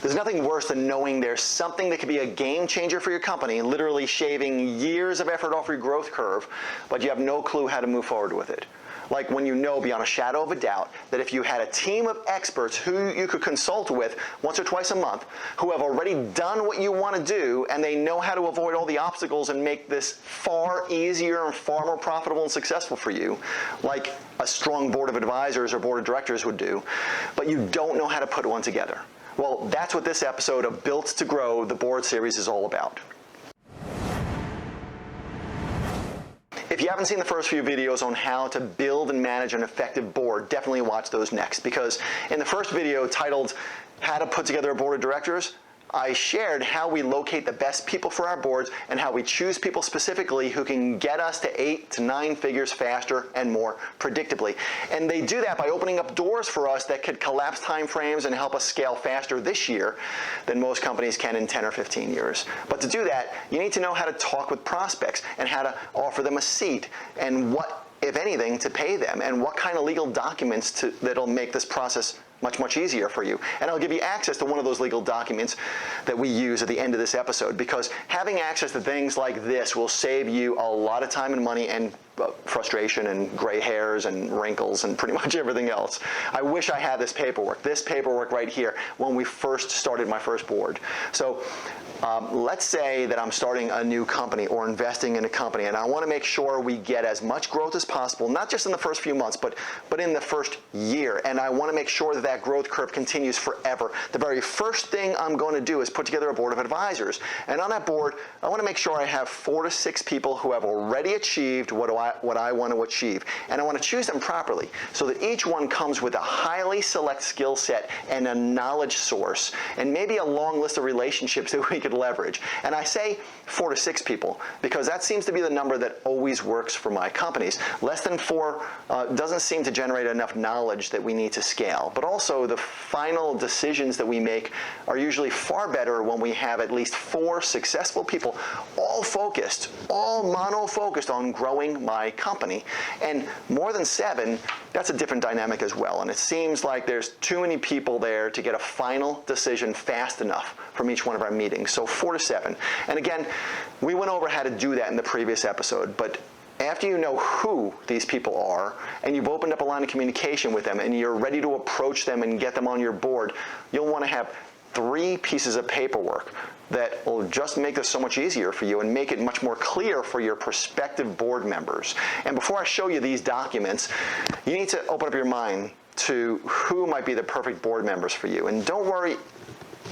There's nothing worse than knowing there's something that could be a game changer for your company, literally shaving years of effort off your growth curve, but you have no clue how to move forward with it. Like when you know beyond a shadow of a doubt that if you had a team of experts who you could consult with once or twice a month, who have already done what you want to do, and they know how to avoid all the obstacles and make this far easier and far more profitable and successful for you, like a strong board of advisors or board of directors would do, but you don't know how to put one together. Well, that's what this episode of Built to Grow, the board series, is all about. If you haven't seen the first few videos on how to build and manage an effective board, definitely watch those next, because in the first video titled How to Put Together a Board of Directors, I shared how we locate the best people for our boards and how we choose people specifically who can get us to 8 to 9 figures faster and more predictably. And they do that by opening up doors for us that could collapse time frames and help us scale faster this year than most companies can in 10 or 15 years. But to do that, you need to know how to talk with prospects and how to offer them a seat and what, if anything, to pay them and what kind of legal documents that'll make this process much easier for you. And I'll give you access to one of those legal documents that we use at the end of this episode, because having access to things like this will save you a lot of time and money and frustration and gray hairs and wrinkles and pretty much everything else. I wish I had this paperwork right here when we first started my first board. So let's say that I'm starting a new company or investing in a company, and I want to make sure we get as much growth as possible, not just in the first few months, but in the first year. And I want to make sure that that growth curve continues forever. The very first thing I'm going to do is put together a board of advisors. And on that board, I want to make sure I have 4 to 6 people who have already achieved what I want to achieve. And I want to choose them properly so that each one comes with a highly select skill set and a knowledge source and maybe a long list of relationships that we could leverage. And I say 4 to 6 people because that seems to be the number that always works for my companies. Less than 4 doesn't seem to generate enough knowledge that we need to scale. But also the final decisions that we make are usually far better when we have at least 4 successful people, all focused, all mono-focused on growing my company. And more than 7, that's a different dynamic as well. And it seems like there's too many people there to get a final decision fast enough from each one of our meetings. So 4 to 7. And again, we went over how to do that in the previous episode, but after you know who these people are and you've opened up a line of communication with them and you're ready to approach them and get them on your board, you'll want to have 3 pieces of paperwork that will just make this so much easier for you and make it much more clear for your prospective board members. And before I show you these documents, you need to open up your mind to who might be the perfect board members for you. And don't worry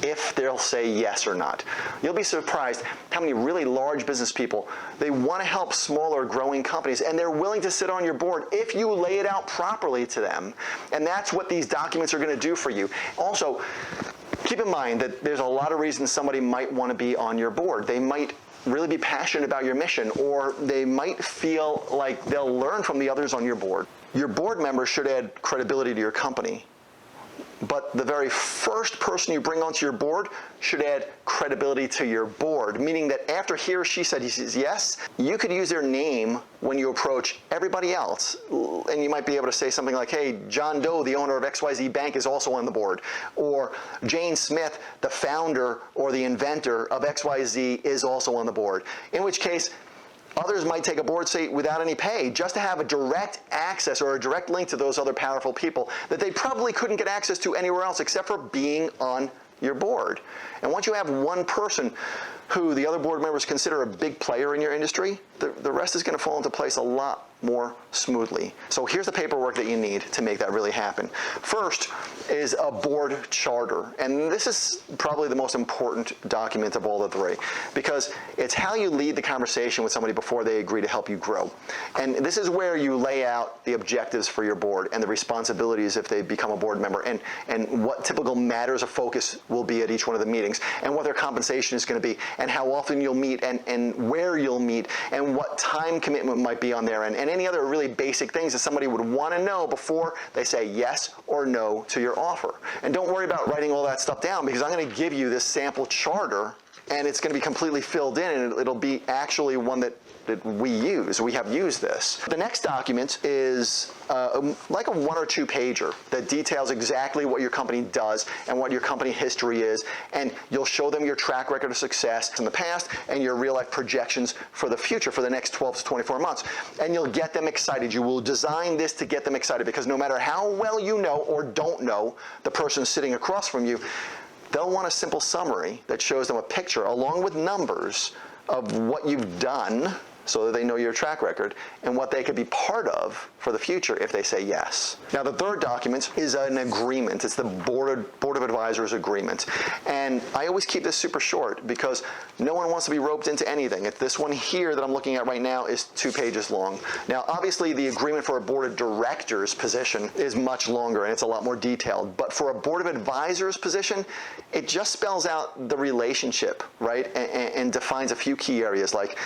if they'll say yes or not. You'll be surprised how many really large business people, they want to help smaller growing companies and they're willing to sit on your board if you lay it out properly to them. And that's what these documents are going to do for you. Also, keep in mind that there's a lot of reasons somebody might want to be on your board. They might really be passionate about your mission, or they might feel like they'll learn from the others on your board. Your board members should add credibility to your company. But the very first person you bring onto your board should add credibility to your board, meaning that after he or she says yes, you could use their name when you approach everybody else. And you might be able to say something like, hey, John Doe, the owner of XYZ Bank, is also on the board. Or Jane Smith, the founder or the inventor of XYZ, is also on the board. In which case, others might take a board seat without any pay just to have a direct access or a direct link to those other powerful people that they probably couldn't get access to anywhere else except for being on your board. And once you have one person who the other board members consider a big player in your industry, the rest is going to fall into place a lot more smoothly. So here's the paperwork that you need to make that really happen. First is a board charter. And this is probably the most important document of all the 3 because it's how you lead the conversation with somebody before they agree to help you grow. And this is where you lay out the objectives for your board and the responsibilities if they become a board member, and what typical matters of focus will be at each one of the meetings, and what their compensation is going to be, and how often you'll meet, and where you'll meet, and what time commitment might be on there, and any other really basic things that somebody would want to know before they say yes or no to your offer. And don't worry about writing all that stuff down, because I'm going to give you this sample charter and it's going to be completely filled in, and it'll be actually one that we use. We have used this. The next document is like a 1 or 2 pager that details exactly what your company does and what your company history is, and you'll show them your track record of success in the past and your real life projections for the future, for the next 12 to 24 months. And you'll get them excited. You will design this to get them excited, because no matter how well you know or don't know the person sitting across from you, they'll want a simple summary that shows them a picture along with numbers of what you've done, so that they know your track record and what they could be part of for the future if they say yes. Now, the third document is an agreement. It's the Board of Advisors agreement. And I always keep this super short because no one wants to be roped into anything. This one here that I'm looking at right now is 2 pages long. Now, obviously, the agreement for a Board of Directors position is much longer and it's a lot more detailed. But for a Board of Advisors position, it just spells out the relationship, right? And defines a few key areas like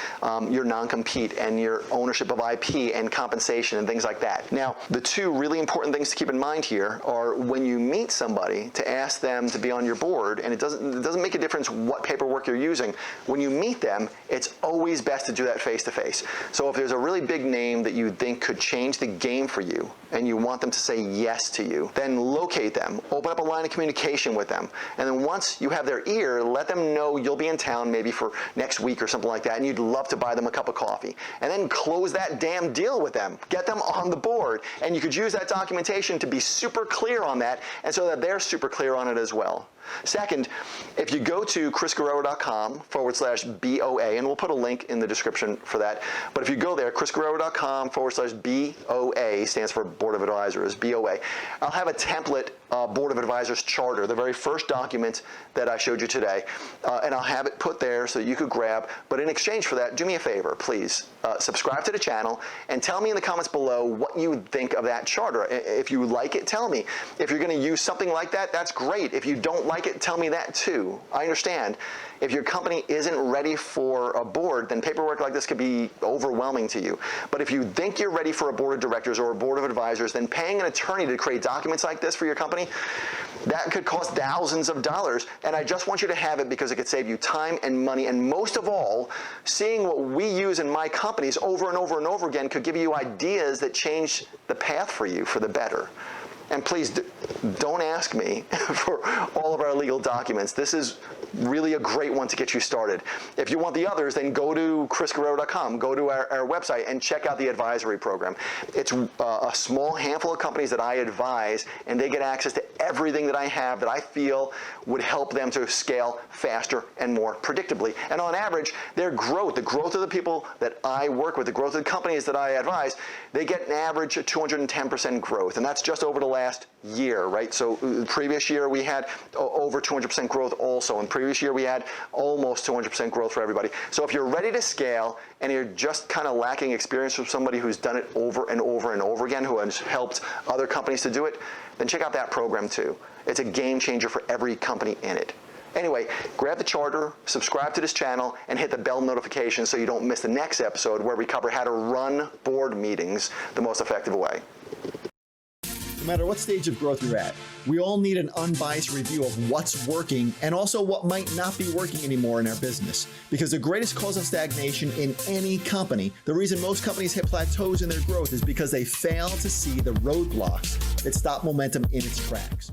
your non-compete and your ownership of IP and compensation and things like that. Now, the 2 really important things to keep in mind here are when you meet somebody to ask them to be on your board, and it doesn't make a difference what paperwork you're using. When you meet them, it's always best to do that face-to-face. So if there's a really big name that you think could change the game for you and you want them to say yes to you, then locate them, open up a line of communication with them, and then once you have their ear, let them know you'll be in town maybe for next week or something like that, and you'd love to buy them a cup of coffee. And then close that damn deal with them. Get them on the board. And you could use that documentation to be super clear on that, and so that they're super clear on it as well. Second, if you go to chrisguerriero.com/BOA, and we'll put a link in the description for that, but if you go there, chrisguerriero.com/BOA, stands for Board of Advisors, BOA, I'll have a template Board of Advisors charter, the very first document that I showed you today, and I'll have it put there so that you could grab. But in exchange for that, do me a favor, please. Subscribe to the channel and tell me in the comments below what you think of that charter. If you like it, tell me. If you're going to use something like that, that's great. If you don't like it, tell me that too. I understand. If your company isn't ready for a board, then paperwork like this could be overwhelming to you. But if you think you're ready for a board of directors or a board of advisors, then paying an attorney to create documents like this for your company, that could cost thousands of dollars. And I just want you to have it because it could save you time and money. And most of all, seeing what we use in my companies over and over and over again could give you ideas that change the path for you for the better. And please don't ask me for all of our legal documents. This is really a great one to get you started. If you want the others, then go to chrisguerriero.com, go to our website and check out the advisory program. It's a small handful of companies that I advise, and they get access to everything that I have that I feel would help them to scale faster and more predictably. And on average, their growth, the growth of the people that I work with, the growth of the companies that I advise, they get an average of 210% growth. And that's just over the last year, right? So the previous year we had over 200% growth also. And previous year we had almost 200% growth for everybody. So if you're ready to scale and you're just kind of lacking experience from somebody who's done it over and over and over again, who has helped other companies to do it, then check out that program too. It's a game changer for every company in it. Anyway, grab the charter, subscribe to this channel, and hit the bell notification so you don't miss the next episode where we cover how to run board meetings the most effective way. No matter what stage of growth you're at, we all need an unbiased review of what's working and also what might not be working anymore in our business. Because the greatest cause of stagnation in any company, the reason most companies hit plateaus in their growth, is because they fail to see the roadblocks that stop momentum in its tracks.